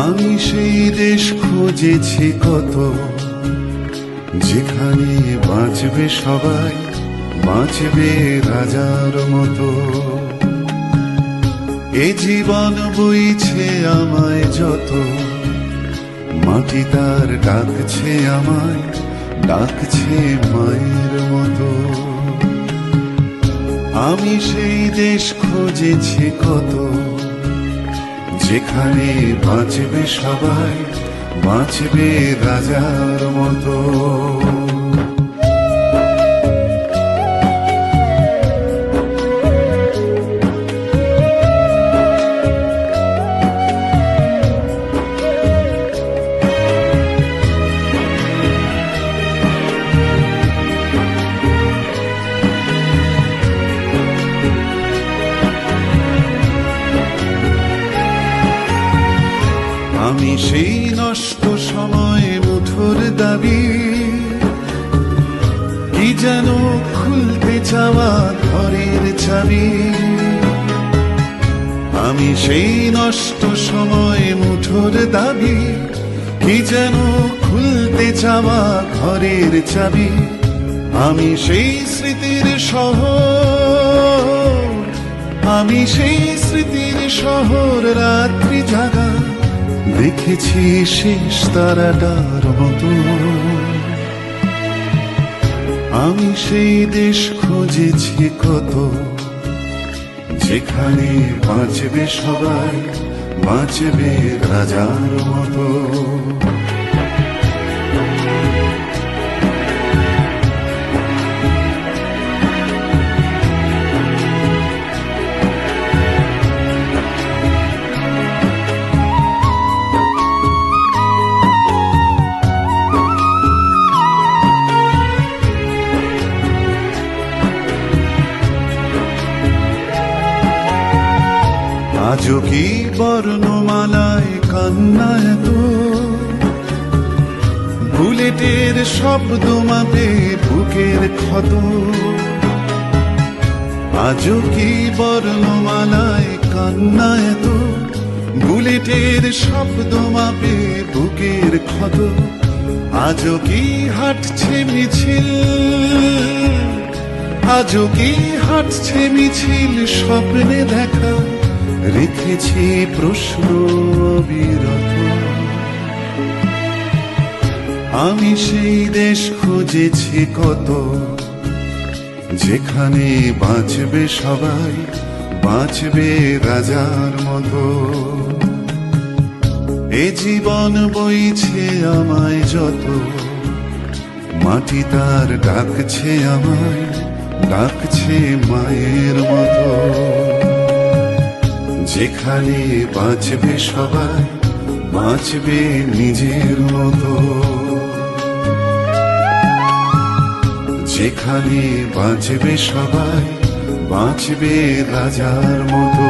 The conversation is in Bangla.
আমি সেই দেশ খুঁজেছি কত, যেখানে বাঁচবে সবাই, বাঁচবে রাজার মতো। এ জীবন বইছে আমায় যত, মাটি তার ডাকছে আমায়, ডাকছে মায়ের মতো। আমি সেই দেশ খুঁজেছি কত, যেখানে বাঁচবে সবাই, বাঁচবে রাজার মতো। আমি সেই নষ্ট সময় মুঠোর দাবি, কি যেন খুলতে চাওয়া ঘরের চাবি। আমি সেই নষ্ট সময় মুঠোর দাবি, কি যেন খুলতে চাওয়া ঘরের চাবি। আমি সেই স্মৃতির শহর, আমি সেই স্মৃতির শহর, রাত্রি জাগা দেখেছি শেষ তারাটার মতো। আমি সেই দেশ খুঁজেছি কত, যেখানে বাঁচবে সবাই, বাঁচবে রাজার মতো। আজও কি বর্ণমালায় কান্না এত, বুলেটের শব্দ মাপে বুকের ক্ষত। আজও কি বর্ণমালায় কান্না এত, বুলেটের শব্দ মাপে বুকের ক্ষত। আজও কি হাঁটছে মিছিল, আজও কি হাঁটছে মিছিল, স্বপ্নে দেখা রেখেছি প্রশ্ন অবিরত। আমি সেই দেশ খুঁজেছি কত, যেখানে বাঁচবে সবাই, বাঁচবে রাজার মতো। এ জীবন বইছে আমায় যত, মাটি তার ডাকছে আমায়, ডাকছে মায়ের মতো। যেখানে বাঁচবে সবাই, বাঁচবে নিজের মতো। যেখানে বাঁচবে সবাই, বাঁচবে রাজার মতো।